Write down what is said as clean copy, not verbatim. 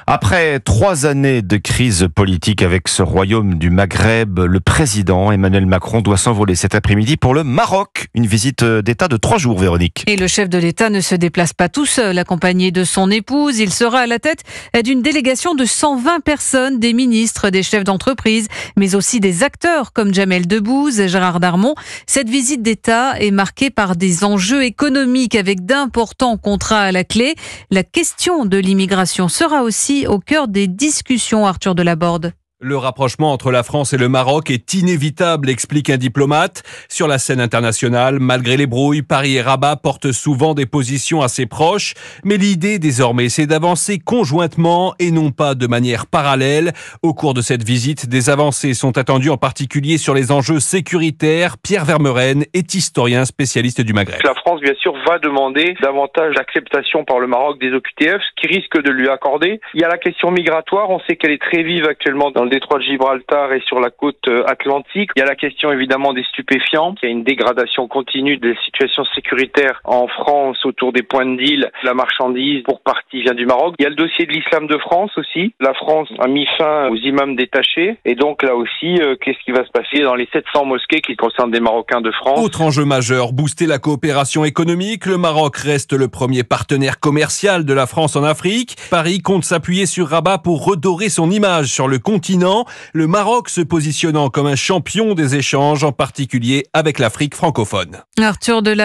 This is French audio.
Après 3 années de crise politique avec ce royaume du Maghreb, le président Emmanuel Macron doit s'envoler cet après-midi pour le Maroc. Une visite d'État de 3 jours, Véronique. Et le chef de l'État ne se déplace pas tout seul, accompagné de son épouse. Il sera à la tête d'une délégation de 120 personnes, des ministres, des chefs d'entreprise, mais aussi des acteurs comme Jamel Debbouze et Gérard Darmon. Cette visite d'État est marquée par des enjeux économiques avec d'importants contrats à la clé. La question de l'immigration sera aussi au cœur des discussions, Arthur Delaborde. Le rapprochement entre la France et le Maroc est inévitable, explique un diplomate. Sur la scène internationale, malgré les brouilles, Paris et Rabat portent souvent des positions assez proches. Mais l'idée désormais, c'est d'avancer conjointement et non pas de manière parallèle. Au cours de cette visite, des avancées sont attendues, en particulier sur les enjeux sécuritaires. Pierre Vermeuren est historien spécialiste du Maghreb. La France, bien sûr, va demander davantage d'acceptation par le Maroc des OQTF, ce qui risque de lui accorder. Il y a la question migratoire, on sait qu'elle est très vive actuellement dans le détroit de Gibraltar et sur la côte atlantique. Il y a la question évidemment des stupéfiants. Il y a une dégradation continue des situations sécuritaires en France autour des points de deal. La marchandise, pour partie, vient du Maroc. Il y a le dossier de l'islam de France aussi. La France a mis fin aux imams détachés. Et donc là aussi, qu'est-ce qui va se passer dans les 700 mosquées qui concernent des Marocains de France? Autre enjeu majeur, booster la coopération économique. Le Maroc reste le premier partenaire commercial de la France en Afrique. Paris compte s'appuyer sur Rabat pour redorer son image sur le continent. Le Maroc se positionnant comme un champion des échanges, en particulier avec l'Afrique francophone. Arthur Delaborde.